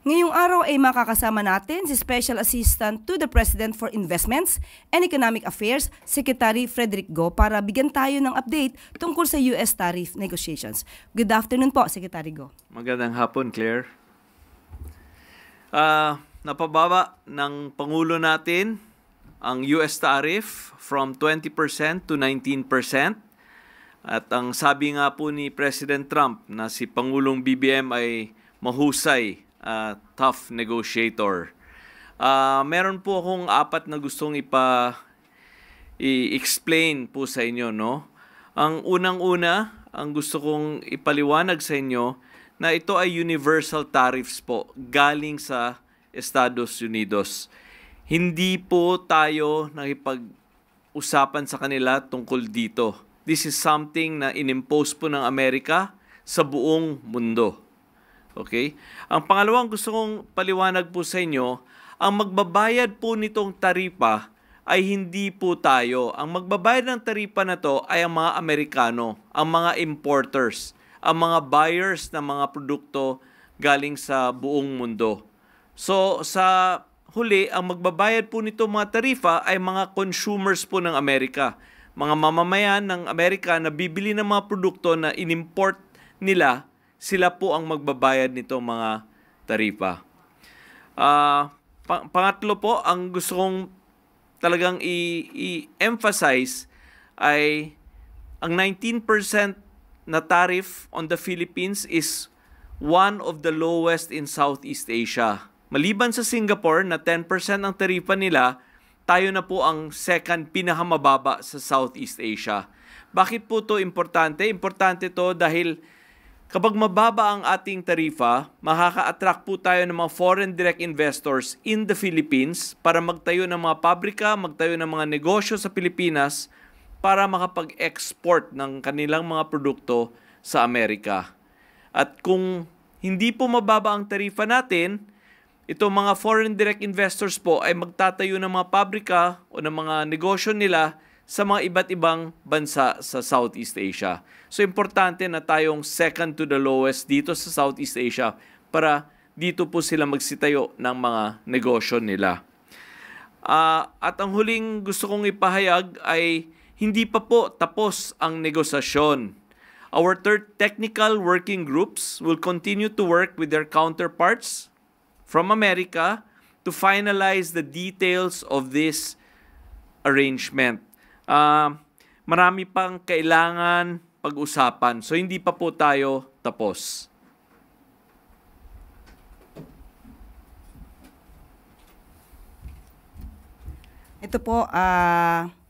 Ngayong araw ay makakasama natin si Special Assistant to the President for Investments and Economic Affairs, Secretary Frederick Go, para bigyan tayo ng update tungkol sa US tariff negotiations. Good afternoon po, Secretary Go. Magandang hapon, Claire. Napababa ng Pangulo natin ang US tariff from 20% to 19%. At ang sabi nga po ni President Trump na si Pangulong BBM ay mahusay, tough negotiator. Meron po akong apat na gustong i-explain po sa inyo, no? Ang unang-una, ang gusto kong ipaliwanag sa inyo na ito ay universal tariffs po galing sa Estados Unidos. Hindi po tayo nakipag-usapan sa kanila tungkol dito. This is something na inimpose po ng Amerika sa buong mundo. Okay? Ang pangalawang gusto kong paliwanag po sa inyo, ang magbabayad po nitong taripa ay hindi po tayo. Ang magbabayad ng taripa na to ay ang mga Amerikano, ang mga importers, ang mga buyers ng mga produkto galing sa buong mundo. So sa huli, ang magbabayad po nito mga tarifa ay mga consumers po ng Amerika. Mga mamamayan ng Amerika na bibili ng mga produkto na inimport nila, sila po ang magbabayad nito mga taripa. Pangatlo po, ang gusto kong talagang i-emphasize ay ang 19% na tariff on the Philippines is one of the lowest in Southeast Asia. Maliban sa Singapore na 10% ang tarifa nila, tayo na po ang second pinakamababa sa Southeast Asia. Bakit po ito importante? Importante ito dahil kapag mababa ang ating tarifa, makaka-attract po tayo ng mga foreign direct investors in the Philippines para magtayo ng mga pabrika, magtayo ng mga negosyo sa Pilipinas para makapag-export ng kanilang mga produkto sa Amerika. At kung hindi po mababa ang tarifa natin, itong mga foreign direct investors po ay magtatayo ng mga pabrika o ng mga negosyo nila sa mga iba't ibang bansa sa Southeast Asia. So, importante na tayong second to the lowest dito sa Southeast Asia para dito po sila magsitayo ng mga negosyo nila. At ang huling gusto kong ipahayag ay hindi pa po tapos ang negosasyon. Our third technical working groups will continue to work with their counterparts from America to finalize the details of this arrangement. Marami pang kailangan pag-usapan. So, hindi pa po tayo tapos. Ito po,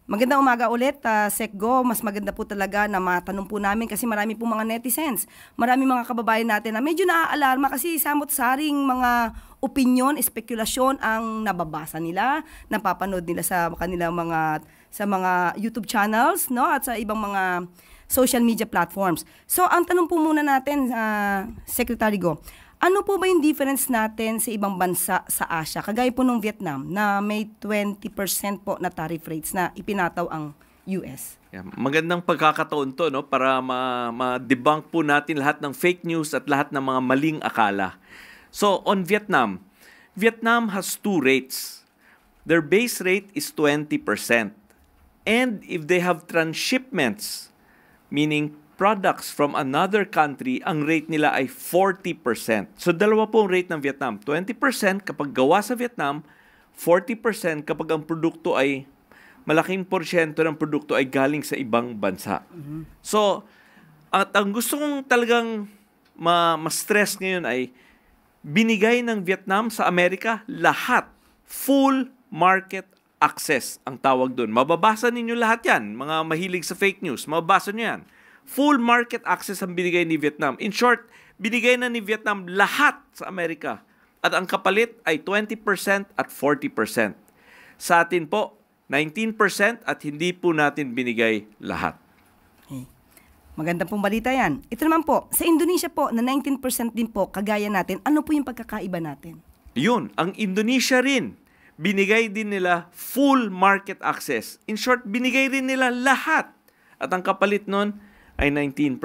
magandang umaga ulit, Sec Go. Mas maganda po talaga na matanong po namin kasi marami po mga netizens. Marami mga kababayan natin na medyo naaalarma kasi samot-saring mga opinion, espekulasyon ang nababasa nila, napapanood nila sa kanilang mga YouTube channels, no, at sa ibang mga social media platforms. So, ang tanong po muna natin, Secretary Go, ano po ba yung difference natin sa ibang bansa sa Asia, kagaya po ng Vietnam, na may 20% po na tariff rates na ipinataw ang US? Yeah, magandang pagkakataon to, no, para ma-debunk po natin lahat ng fake news at lahat ng mga maling akala. So, on Vietnam, Vietnam has two rates. Their base rate is 20%. And if they have transshipments, meaning products from another country, ang rate nila ay 40%. So, dalawa po ang rate ng Vietnam. 20% kapag gawa sa Vietnam, 40% kapag ang produkto ay, malaking porsyento ng produkto ay galing sa ibang bansa. So, at ang gusto kong talagang ma-stress ngayon ay, binigay ng Vietnam sa Amerika lahat. Full market access ang tawag doon. Mababasa ninyo lahat yan. Mga mahilig sa fake news, mababasa nyo yan. Full market access ang binigay ni Vietnam. In short, binigay na ni Vietnam lahat sa Amerika. At ang kapalit ay 20% at 40%. Sa atin po, 19% at hindi po natin binigay lahat. Okay. Maganda pong balita yan. Ito naman po, sa Indonesia po, na 19% din po, kagaya natin, ano po yung pagkakaiba natin? Yun, ang Indonesia rin, binigay din nila full market access. In short, binigay rin nila lahat. At ang kapalit nun ay 19%.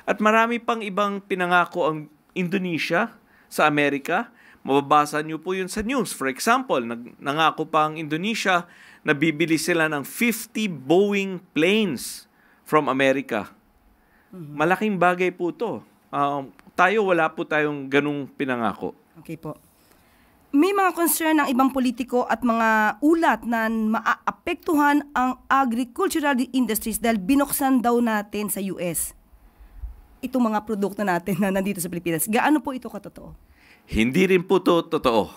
At marami pang ibang pinangako ang Indonesia sa Amerika. Mababasa niyo po yun sa news. For example, nangako pa ang Indonesia na bibili sila ng 50 Boeing planes from America. Malaking bagay po to. Tayo, wala po tayong ganung pinangako. Okay po. May mga concern ng ibang politiko at mga ulat na maaapektuhan ang agricultural industries dahil binuksan daw natin sa US itong mga produkto natin na nandito sa Pilipinas. Gaano po ito katotoo? Hindi rin po to totoo.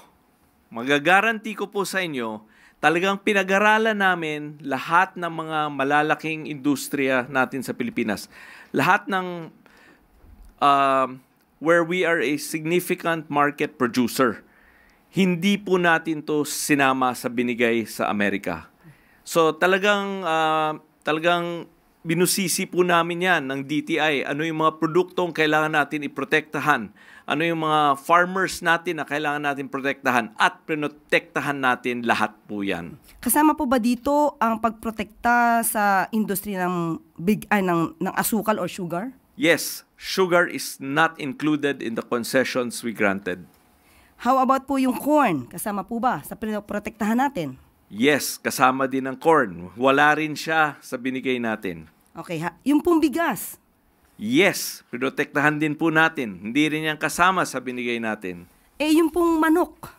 Magagaranti ko po sa inyo, talagang pinag-aralan namin lahat ng mga malalaking industriya natin sa Pilipinas. Lahat ng where we are a significant market producer. Hindi po natin to sinama sa binigay sa Amerika. So talagang binusisi po namin yan ng DTI. Ano yung mga produktong kailangan natin iprotektahan? Ano yung mga farmers natin na kailangan natin protektahan? At pinotektahan natin lahat po yan. Kasama po ba dito ang pagprotekta sa industriya ng asukal or sugar? Yes, sugar is not included in the concessions we granted. How about po yung corn? Kasama po ba sa protektahan natin? Yes, kasama din ang corn. Wala rin siya sa binigay natin. Okay, yung pong bigas? Yes, protektahan din po natin. Hindi rin yan kasama sa binigay natin. Yung pong manok?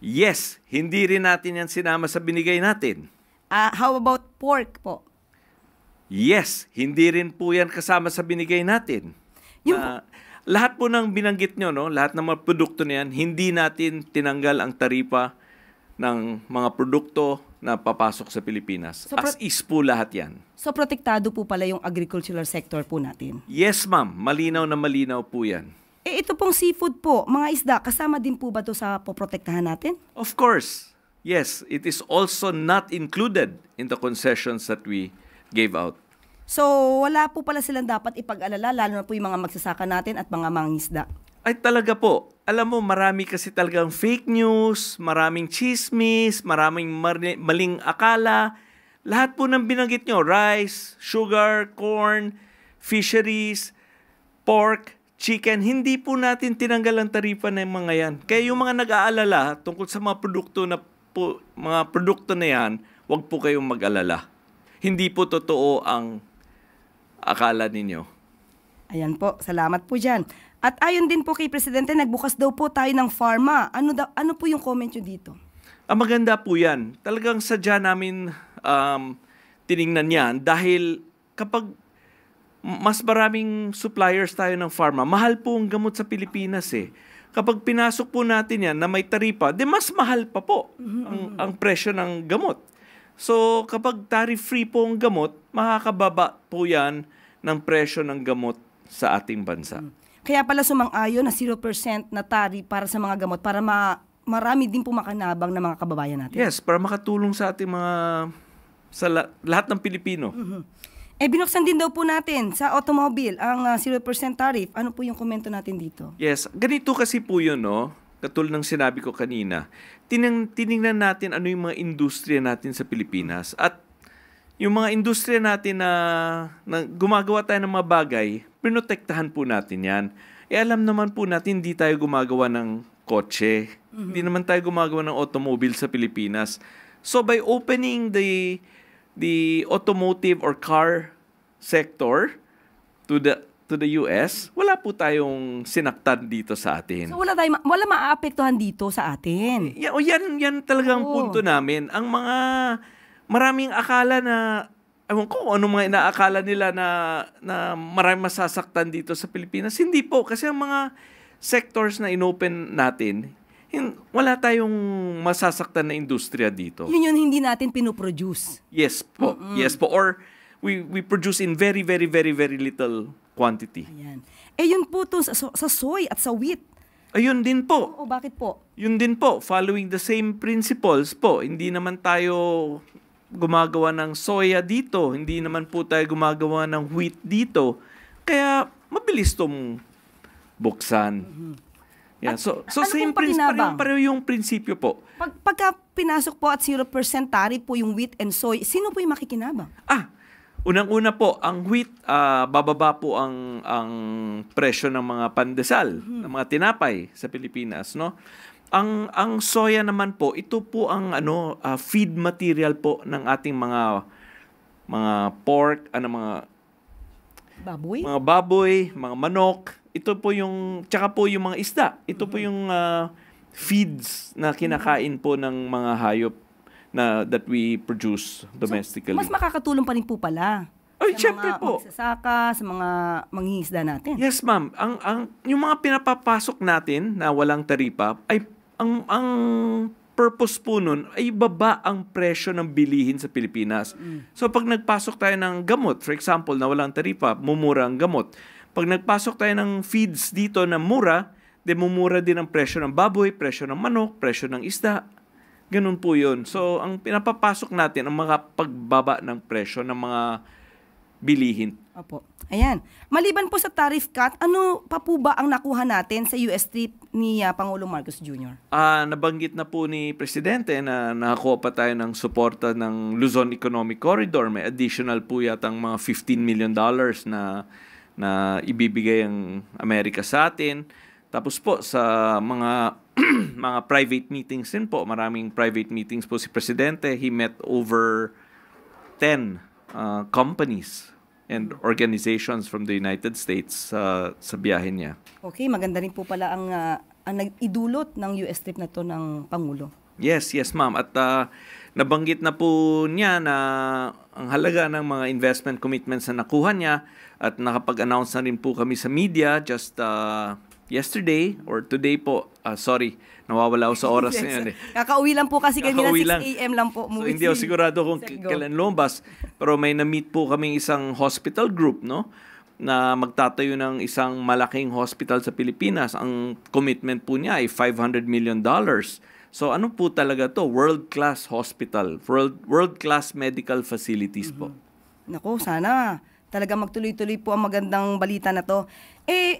Yes, hindi rin natin yan sinama sa binigay natin. How about pork po? Yes, hindi rin po yan kasama sa binigay natin. Lahat po ng binanggit nyo, no? Lahat ng mga produkto na yan, hindi natin tinanggal ang taripa ng mga produkto na papasok sa Pilipinas. So, as is po lahat yan. So, protektado po pala yung agricultural sector po natin? Yes, ma'am. Malinaw na malinaw po yan. Ito pong seafood po, mga isda, kasama din po ba ito sa poprotektahan natin? Of course. Yes, it is also not included in the concessions that we gave out. So, wala po pala silang dapat ipag-alala, lalo na po yung mga magsasaka natin at mga mangingisda. Ay talaga po. Alam mo, marami kasi talagang fake news, maraming chismis, maraming maling akala. Lahat po ng binanggit nyo, rice, sugar, corn, fisheries, pork, chicken, hindi po natin tinanggal ang tarifa ng mga yan. Kaya yung mga nag-aalala tungkol sa mga produkto na yan, huwag po kayong mag-alala. Hindi po totoo ang akala ninyo. Ayan po, salamat po dyan. At ayon din po kay Presidente, nagbukas daw po tayo ng pharma. Ano po yung comment nyo dito? Maganda po yan. Talagang sadya namin tiningnan yan dahil kapag mas maraming suppliers tayo ng pharma, mahal po ang gamot sa Pilipinas eh. Kapag pinasok po natin yan na may taripa, mas mahal pa po ang presyo ng gamot. So kapag tariff-free po ang gamot, makakababa po yan ng presyo ng gamot sa ating bansa. Kaya pala sumang-ayon na 0% na tariff para sa mga gamot para marami din po makanabang na mga kababayan natin. Yes, para makatulong sa ating sa lahat ng Pilipino. Binuksan din daw po natin sa automobile ang 0% tariff. Ano po yung komento natin dito? Yes, ganito kasi po yun, no? Katulad ng sinabi ko kanina. Tiningnan natin ano yung mga industriya natin sa Pilipinas. At yung mga industriya natin na gumagawa tayo ng mga bagay, pinotektahan po natin yan. Alam naman po natin, hindi tayo gumagawa ng kotse. Hindi naman tayo gumagawa ng automobile sa Pilipinas. So by opening the automotive or car sector to the US, wala po tayong sinaktan dito sa atin. So wala maaapektuhan dito sa atin. Yan talagang punto namin. Ang mga maraming akala na ewan ko ano mga inaakala nila na maraming masasaktan dito sa Pilipinas. Hindi po kasi ang mga sectors na inopen natin, wala tayong masasaktan na industriya dito. Yun hindi natin pinoproduce. Yes po. Yes po. Or we produce in very, very, very, very little quantity. Ayan. Yun po to sa soy at sa wheat. Ayun din po. Oo, bakit po? Yun din po. Following the same principles po. Hindi naman tayo gumagawa ng soya dito. Hindi naman po tayo gumagawa ng wheat dito. Kaya mabilis tong buksan. Yeah, so same principle, pareho yung prinsipyo po. Pagka pinasok po at 0% tariff po yung wheat and soy, sino po yung makikinabang? Unang-una po, ang wheat, bababa po ang presyo ng mga pandesal, ng mga tinapay sa Pilipinas, no? Ang soya naman po, ito po ang feed material po ng ating mga pork, Baboy? mga baboy, mga manok. Ito po yung, tsaka po yung mga isda. Ito po yung feeds na kinakain po ng mga hayop that we produce domestically. Mas makakatulong pa rin po pala. Ay, sa syempre mga po. magsasaka, sa mga manghihisda natin. Yes, ma'am. Yung mga pinapapasok natin na walang taripa, ay ang purpose po nun ay baba ang presyo ng bilihin sa Pilipinas. So pag nagpasok tayo ng gamot, for example, na walang taripa, mumura ang gamot. Pag nagpasok tayo ng feeds dito na mura, mumura din ang presyo ng baboy, presyo ng manok, presyo ng isda. Ganun po yun. So ang pinapapasok natin ang mga pagbaba ng presyo ng mga bilihin. Opo. Ayan. Maliban po sa tariff cut, ano pa po ba ang nakuha natin sa US trip ni Pangulong Marcos Jr.? Nabanggit na po ni Presidente na nakakuha pa tayo ng suporta ng Luzon Economic Corridor. May additional po yatang mga $15 million na ibibigay ang Amerika sa atin. Tapos po sa mga mga private meetings din po, maraming private meetings po si Presidente. He met over 10 companies and organizations from the United States sa biyahe niya. Okay, maganda rin po pala ang idulot ng US trip na to ng Pangulo. Yes, ma'am. At nabanggit na po niya na ang halaga ng mga investment commitments na nakuha niya at nakapag-announce na rin po kami sa media just yesterday or today po. Sorry, nawawala ako sa oras na yan. Kakauwi lang po kasi kanina 6 a.m. lang po. So hindi ako sigurado kung kailan lumabas. Pero may na-meet po kaming isang hospital group, no? Na magtatayo ng isang malaking hospital sa Pilipinas. Ang commitment po niya ay $500 million. So ano po talaga to? World-class hospital. World-class medical facilities po. Naku, sana talaga magtuloy-tuloy po ang magandang balita na to.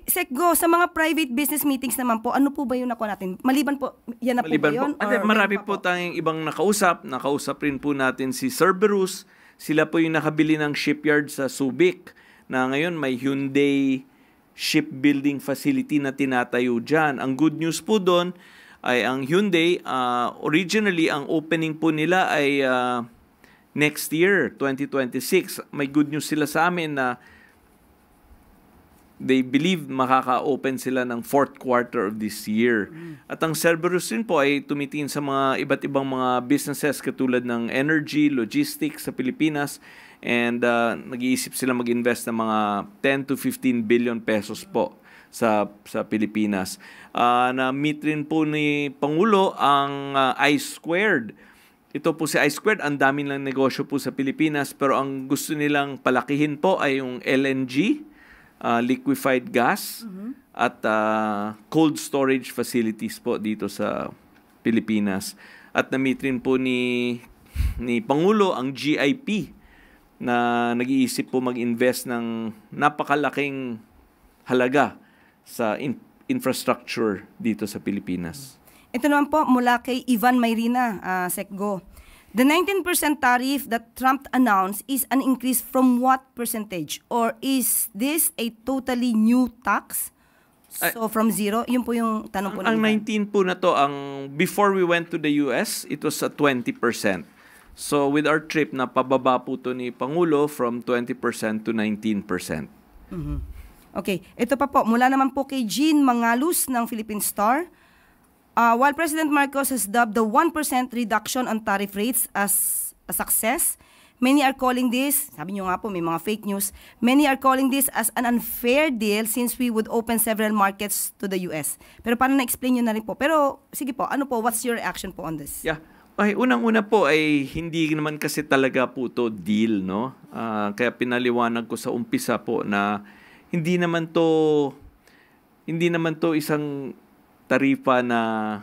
Sekgo, sa mga private business meetings naman po, ano po ba yung nakuha natin? Maliban po, yan na po ba yun? Marami po tayong ibang nakausap. Nakausap rin po natin si Cerberus. Sila po yung nakabili ng shipyard sa Subic na ngayon may Hyundai shipbuilding facility na tinatayo dyan. Ang good news po doon ay ang Hyundai, originally ang opening po nila ay next year, 2026. May good news sila sa amin na they believe makaka-open sila ng fourth quarter of this year. At ang Cerberus rin po ay tumitingin sa mga iba't ibang mga businesses katulad ng energy, logistics sa Pilipinas, and nag-iisip sila mag-invest ng mga 10 to 15 billion pesos po sa Pilipinas. Na-meet rin po ni Pangulo ang I-Squared. Ito po si I-Squared, ang daming lang negosyo po sa Pilipinas, pero ang gusto nilang palakihin po ay yung LNG, liquefied gas, at cold storage facilities po dito sa Pilipinas. At na-meet rin po ni Pangulo ang GIP na nag-iisip po mag-invest ng napakalaking halaga sa infrastructure dito sa Pilipinas. Ito naman po mula kay Ivan Mayrina, Sekgo. The 19% tariff that Trump announced is an increase from what percentage? Or is this a totally new tax? So from zero, yun po yung tanong po. Ang 19 po na to, before we went to the US, it was at 20%. So with our trip, napababa po to ni Pangulo from 20% to 19%. Okay, ito pa po, mula naman po kay Jean Mangalus ng Philippine Star. While President Marcos has dubbed the 1% reduction on tariff rates as a success, many are calling this, sabi nyo nga po, may mga fake news, many are calling this as an unfair deal since we would open several markets to the US. Pero paano na-explain nyo na rin po? Pero sige po, ano po, what's your reaction po on this? Yeah. Ay, unang-una po ay hindi naman kasi talaga po to deal, no? Kaya pinaliwanag ko sa umpisa po na hindi naman to isang tarifa na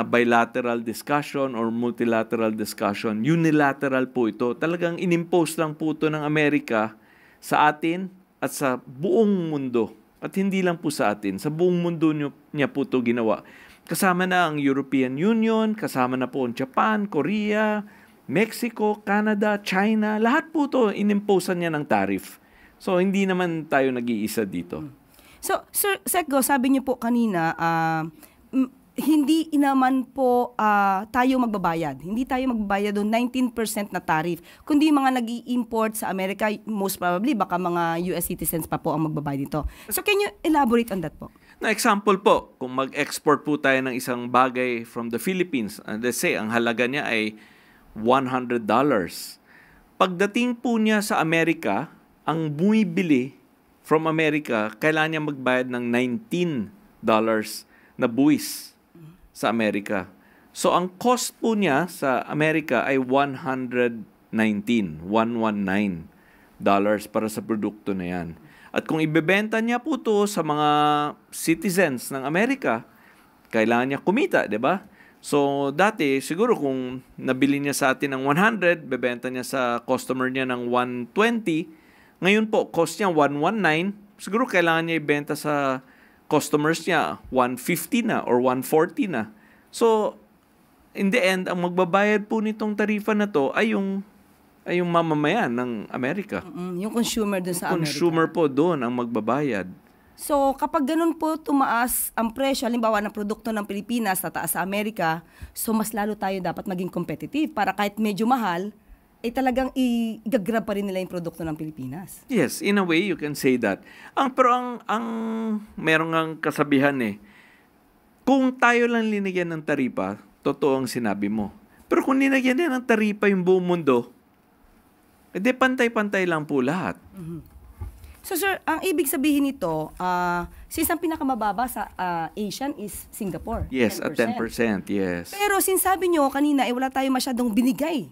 bilateral discussion or multilateral discussion. Unilateral po ito. Talagang inimpose lang po ito ng Amerika sa atin at sa buong mundo. At hindi lang po sa atin. Sa buong mundo niya po ito ginawa. Kasama na ang European Union, kasama na po ang Japan, Korea, Mexico, Canada, China, lahat po to inimposan niya ng tariff. So, hindi naman tayo nag-iisa dito. So, Sir Secgo, sabi niyo po kanina, hindi naman po tayo magbabayad. Hindi tayo magbabayad doon 19% na tariff. Kundi mga nag-i-import sa Amerika, most probably, baka mga US citizens pa po ang magbabayad dito. So, can you elaborate on that po? Na example po, kung mag-export po tayo ng isang bagay from the Philippines, let's say, ang halaga niya ay $100. Pagdating po niya sa Amerika, ang bumibili from America, kailangan niya magbayad ng $19 na buwis sa Amerika. So, ang cost po niya sa Amerika ay $119 para sa produkto na yan. At kung ibebenta niya po to sa mga citizens ng Amerika, kailangan niya kumita, di ba? So, dati, siguro kung nabili niya sa atin ng 100, bebenta niya sa customer niya ng 120, ngayon po, cost niya 119, siguro kailangan niya ibenta sa customers niya 150 na or 140 na. So, in the end, ang magbabayad po nitong tarifa na to ay yung mamamayan ng Amerika. Yung consumer dun sa Amerika. Consumer po doon ang magbabayad. So, kapag ganun po tumaas ang presyo, halimbawa ng produkto ng Pilipinas, tataas sa Amerika, so mas lalo tayo dapat maging competitive para kahit medyo mahal, talagang i-grab pa rin nila yung produkto ng Pilipinas. Yes, in a way, you can say that. Pero ang merong ang kasabihan kung tayo lang linagyan ng taripa, totoo ang sinabi mo. Pero kung linagyan din ng taripa yung buong mundo, pantay-pantay lang po lahat. So sir, ang ibig sabihin nito, since ang pinakamababa sa Asian is Singapore. Yes, 10%. At 10%, yes. Pero since sabi nyo kanina, wala tayo masyadong binigay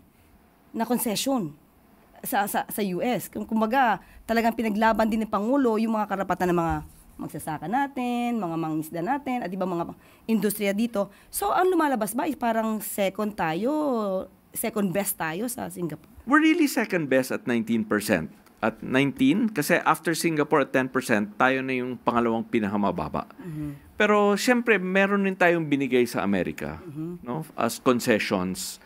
na concession sa US. Kumbaga, talagang pinaglaban din ng Pangulo yung mga karapatan ng mga magsasaka natin, mga mangingisda natin, at iba mga industriya dito. So, ang lumalabas ba is parang second best tayo sa Singapore? We're really second best at 19%. At 19, kasi after Singapore at 10%, tayo na yung pangalawang pinakamababa. Pero, syempre, meron din tayong binigay sa Amerika, no, as concessions.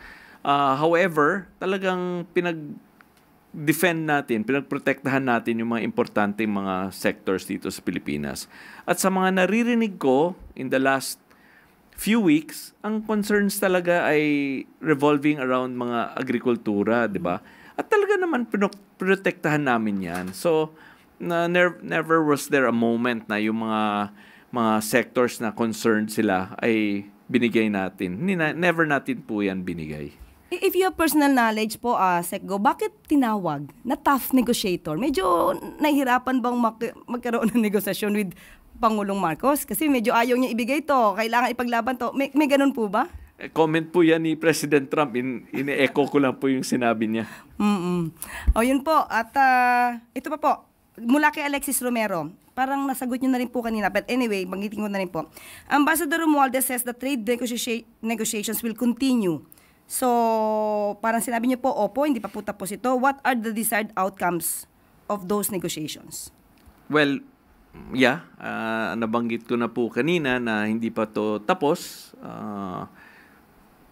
However, talagang pinag-defend natin, pinagprotektahan natin yung mga importanteng mga sectors dito sa Pilipinas. At sa mga naririnig ko in the last few weeks, ang concerns talaga ay revolving around mga agrikultura, di ba? At talaga naman pinoprotektahan namin yan. So, never was there a moment na yung mga sectors na concerned sila ay binigay natin. Never natin po yan binigay. If you have personal knowledge po, Secgo, bakit tinawag na tough negotiator? Medyo nahihirapan bang magkaroon ng negosasyon with Pangulong Marcos? Kasi medyo ayaw niya ibigay to, kailangan ipaglaban to. May ganun po ba? Comment po yan ni President Trump. Ine-echo ko lang po yung sinabi niya. O yun po. At ito pa po, mula kay Alexis Romero. Parang nasagot nyo na rin po kanina. But anyway, banggitin ko na rin po. Ambassador Romualdez says the trade negotiations will continue. So, parang sinabi niyo po, opo, hindi pa po tapos ito. What are the desired outcomes of those negotiations? Well, yeah. Nabanggit ko na po kanina na hindi pa to tapos.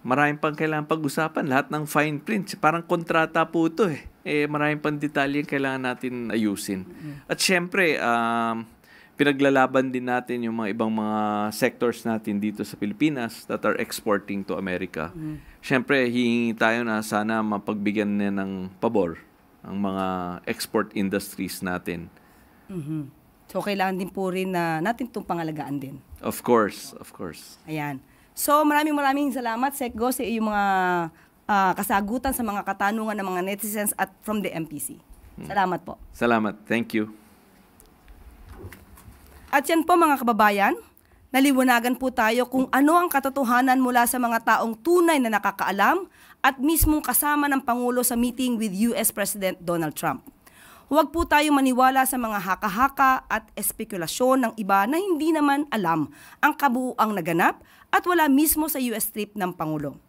Maraming pang kailangan pag-usapan. Lahat ng fine print. Parang kontrata po ito maraming pang detalye kailangan natin ayusin. At syempre, pinaglalaban din natin yung mga ibang mga sectors natin dito sa Pilipinas that are exporting to America. Siyempre, hihingi tayo na sana mapagbigyan na ng pabor ang mga export industries natin. So, kailangan din po rin na natin itong pangalagaan din. Of course. Ayan. So, maraming salamat, Secgo, sa iyong mga kasagutan sa mga katanungan ng mga netizens at from the MPC. Salamat po. Salamat. Thank you. At yan po mga kababayan, naliwanagan po tayo kung ano ang katotohanan mula sa mga taong tunay na nakakaalam at mismong kasama ng Pangulo sa meeting with US President Donald Trump. Huwag po tayo maniwala sa mga haka-haka at espekulasyon ng iba na hindi naman alam ang kabuuang naganap at wala mismo sa US trip ng Pangulo.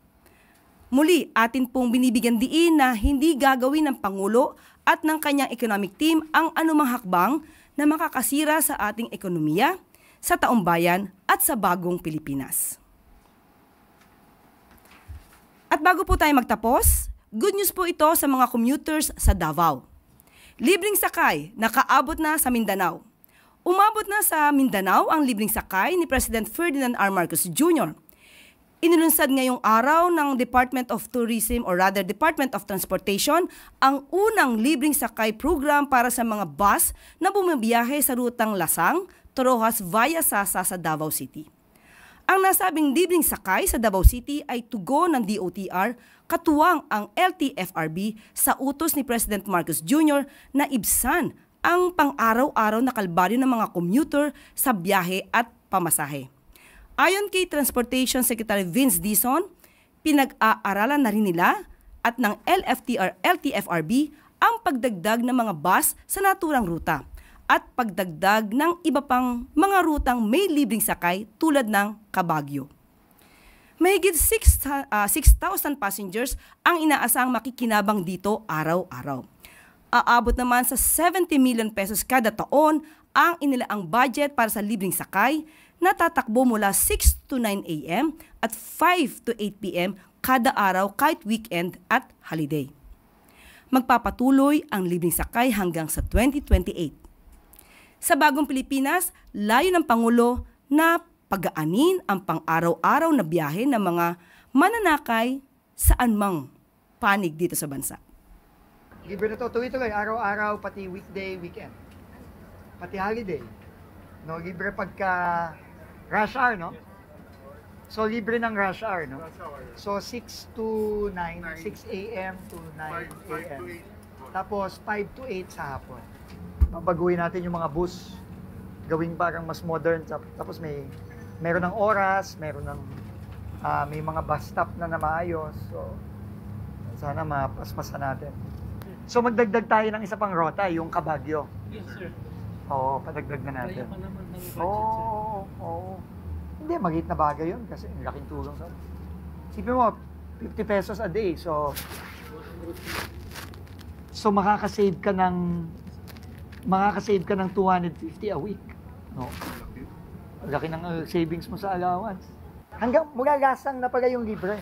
Muli, atin pong binibigyan diin na hindi gagawin ng Pangulo at ng kanyang economic team ang anumang hakbang na makakasira sa ating ekonomiya, sa taong bayan at sa bagong Pilipinas. At bago po tayo magtapos, Good news po ito sa mga commuters sa Davao. Libreng sakay, nakaabot na sa Mindanao. Umabot na sa Mindanao ang libreng sakay ni President Ferdinand R. Marcos Jr. Inilunsad ngayong araw ng Department of Tourism or rather Department of Transportation ang unang libreng sakay program para sa mga bus na bumabiyahe sa rutang Lasang, Torohas via Sasa sa Davao City. Ang nasabing libreng sakay sa Davao City ay tugon ng DOTR katuwang ang LTFRB sa utos ni President Marcos Jr. na ibsan ang pang-araw-araw na kalbaryo ng mga commuter sa biyahe at pamasahe. Ayon kay Transportation Secretary Vince Dizon, pinag-aaralan na rin nila at ng LTFRB ang pagdagdag ng mga bus sa naturang ruta at pagdagdag ng iba pang mga rutang may libreng sakay tulad ng Kabagyo. Mahigit 6,000 passengers ang inaasang makikinabang dito araw-araw. Aabot naman sa 70 million pesos kada taon ang inilaang budget para sa libreng sakay na tatakbo mula 6 to 9 a.m. at 5 to 8 p.m. kada araw kahit weekend at holiday. Magpapatuloy ang libreng sakay hanggang sa 2028. Sa bagong Pilipinas, layo ng Pangulo na pagaanin ang pang-araw-araw na biyahe ng mga mananakay saan mang panig dito sa bansa. Libre na to, tuloy-tuloy, araw-araw, pati weekday, weekend. Pati holiday. No, libre pagka rush hour, no? So, libre ng rush hour, no? So, 6 to 9, 6 a.m. to 9 a.m. Tapos, 5 to 8 sa hapon. Babaguhin natin yung mga bus. Gawing parang mas modern. Tapos, meron ng oras, meron ng may mga bus stop na maayos. So, sana mapaspasan natin. So, magdagdag tayo ng isa pang rota, yung Kabagyo. Yes, sir. Oo, padagdag na natin. Kaya pa naman ng budget, Oo. Hindi, maliit na bagay yun kasi laking tulong sa... Sipin mo, 50 pesos a day. So makakasave ka ng 250 a week. No? Laki ng savings mo sa allowance. Mula Lasang na pala yung libre.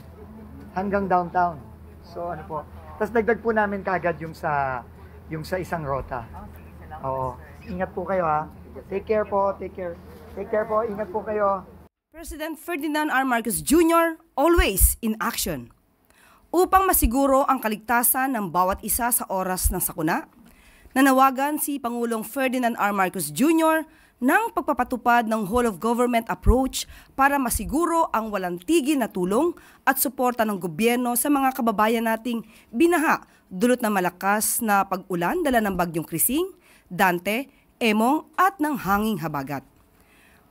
Hanggang downtown. So ano po. Tapos dagdag po namin kagad yung sa isang rota. Oo. Ingat po kayo ha. Take care po. Take care po. Ingat po kayo. President Ferdinand R. Marcos Jr. always in action. Upang masiguro ang kaligtasan ng bawat isa sa oras ng sakuna, nanawagan si Pangulong Ferdinand R. Marcos Jr. ng pagpapatupad ng whole-of-government approach para masiguro ang walang tigil na tulong at suporta ng gobyerno sa mga kababayan nating binaha dulot ng malakas na pag-ulan dala ng bagyong Krising, Dante, Emong at ng hanging habagat.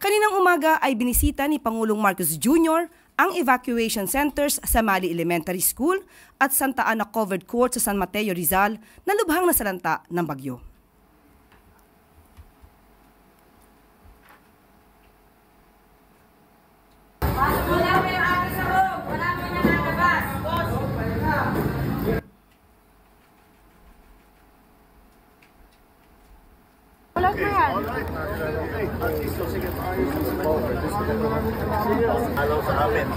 Kaninang umaga ay binisita ni Pangulong Marcos Jr. ang evacuation centers sa Mali Elementary School at Santa Ana Covered Court sa San Mateo, Rizal na lubhang nasalanta ng bagyo. Wala mo yung aking sa room. Wala mo yung nakalabas. Wala mo yan. Hello sa amin.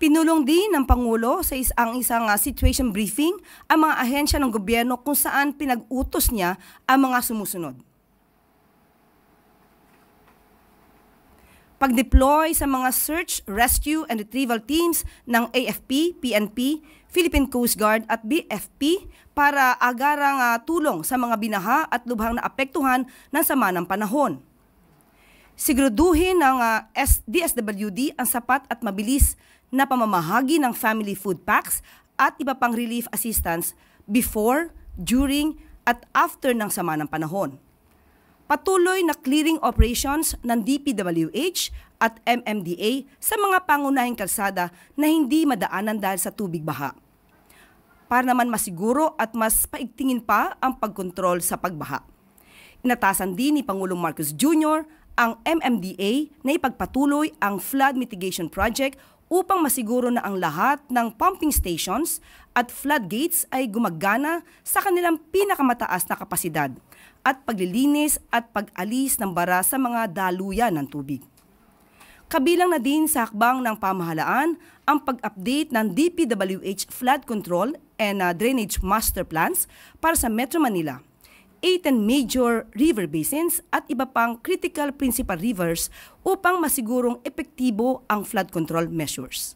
Pinulong din ng Pangulo sa isang situation briefing ang mga ahensya ng gobyerno kung saan pinag-utos niya ang mga sumusunod. Pag-deploy sa mga search, rescue, and retrieval teams ng AFP, PNP, Philippine Coast Guard at BFP para agarang tulong sa mga binaha at lubhang naapektuhan ng sama ng panahon. Siguraduhin ng DSWD ang sapat at mabilis na pamamahagi ng family food packs at iba pang relief assistance before, during, at after ng sama ng panahon. Patuloy na clearing operations ng DPWH at MMDA sa mga pangunahing kalsada na hindi madaanan dahil sa tubig baha. Para naman masiguro at mas paigtingin pa ang pagkontrol sa pagbaha. Inatasan din ni Pangulong Marcos Jr. ang MMDA na ipagpatuloy ang flood mitigation project upang masiguro na ang lahat ng pumping stations at floodgates ay gumagana sa kanilang pinakamataas na kapasidad at paglilinis at pag-alis ng bara sa mga daluyan ng tubig. Kabilang na din sa hakbang ng pamahalaan ang pag-update ng DPWH Flood Control and Drainage Master Plans para sa Metro Manila, 18 major river basins at iba pang critical principal rivers upang masigurong epektibo ang flood control measures.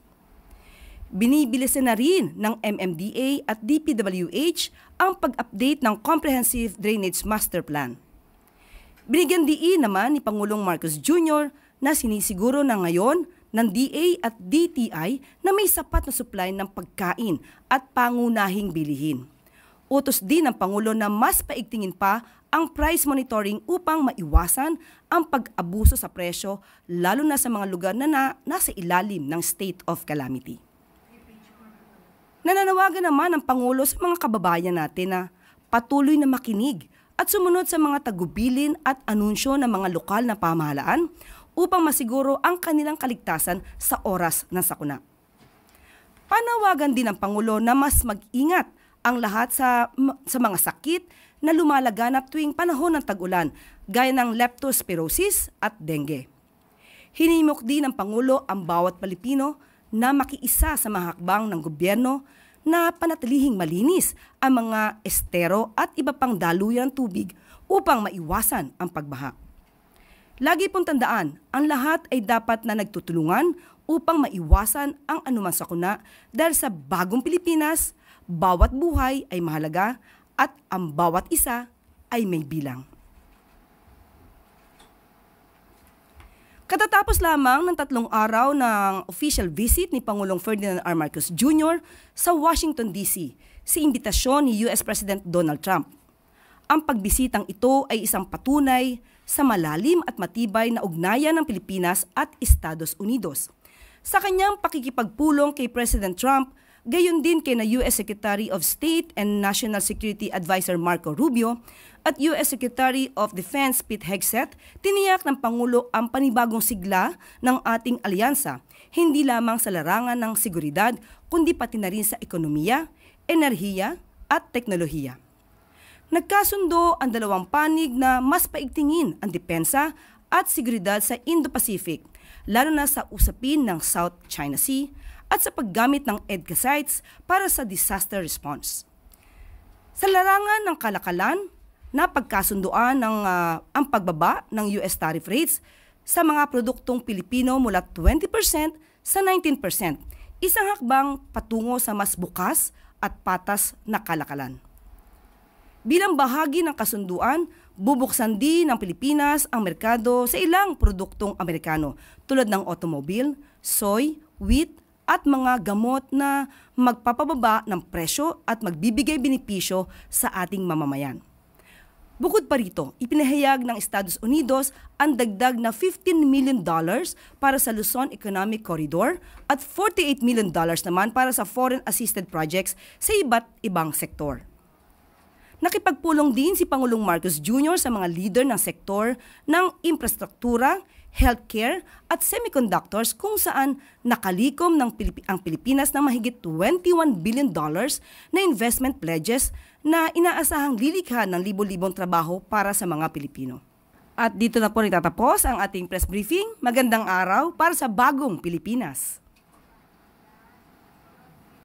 Binibilisan na rin ng MMDA at DPWH ang pag-update ng Comprehensive Drainage Master Plan. Binigyan diin naman ni Pangulong Marcos Jr. na sinisiguro na ngayon ng DA at DTI na may sapat na supply ng pagkain at pangunahing bilihin. Utos din ng Pangulo na mas paigtingin pa ang price monitoring upang maiwasan ang pag-abuso sa presyo lalo na sa mga lugar na nasa ilalim ng state of calamity. Nananawagan naman ang Pangulo sa mga kababayan natin na patuloy na makinig at sumunod sa mga tagubilin at anunsyo ng mga lokal na pamahalaan upang masiguro ang kanilang kaligtasan sa oras ng sakuna. Panawagan din ng Pangulo na mas mag-ingat ang lahat sa mga sakit na lumalaganap tuwing panahon ng tag-ulan, gaya ng leptospirosis at dengue. Hinimok din ng Pangulo ang bawat Pilipino na makiisa sa mga hakbang ng gobyerno na panatilihing malinis ang mga estero at iba pang daluyan ng tubig upang maiwasan ang pagbaha. Lagi pong tandaan, ang lahat ay dapat na nagtutulungan upang maiwasan ang anumang sakuna dahil sa bagong Pilipinas, bawat buhay ay mahalaga at ang bawat isa ay may bilang. Katatapos lamang ng 3 araw ng official visit ni Pangulong Ferdinand R. Marcos Jr. sa Washington, D.C. sa imbitasyon ni U.S. President Donald Trump. Ang pagbisitang ito ay isang patunay sa malalim at matibay na ugnayan ng Pilipinas at Estados Unidos. Sa kanyang pakikipagpulong kay President Trump, gayon din kay na U.S. Secretary of State and National Security Advisor Marco Rubio at U.S. Secretary of Defense Pete Hegseth, tiniyak ng Pangulo ang panibagong sigla ng ating alyansa, hindi lamang sa larangan ng seguridad, kundi pati na rin sa ekonomiya, enerhiya at teknolohiya. Nagkasundo ang dalawang panig na mas paigtingin ang depensa at seguridad sa Indo-Pacific, lalo na sa usapin ng South China Sea at sa paggamit ng EDCA sites para sa disaster response. Sa larangan ng kalakalan, napagkasunduan ang pagbaba ng US tariff rates sa mga produktong Pilipino mula 20% sa 19%, isang hakbang patungo sa mas bukas at patas na kalakalan. Bilang bahagi ng kasunduan, bubuksan din ng Pilipinas ang merkado sa ilang produktong Amerikano tulad ng automobile, soy, wheat, at mga gamot na magpapababa ng presyo at magbibigay benepisyo sa ating mamamayan. Bukod pa rito, ipinahayag ng Estados Unidos ang dagdag na $15 million para sa Luzon Economic Corridor at $48 million naman para sa foreign assisted projects sa iba't ibang sektor. Nakipagpulong din si Pangulong Marcos Jr. sa mga leader ng sektor ng infrastruktura, healthcare at semiconductors kung saan nakalikom ang Pilipinas ng mahigit $21 billion na investment pledges na inaasahang lilikha ng libo-libong trabaho para sa mga Pilipino. At dito na po nagtatapos ang ating press briefing. Magandang araw para sa bagong Pilipinas.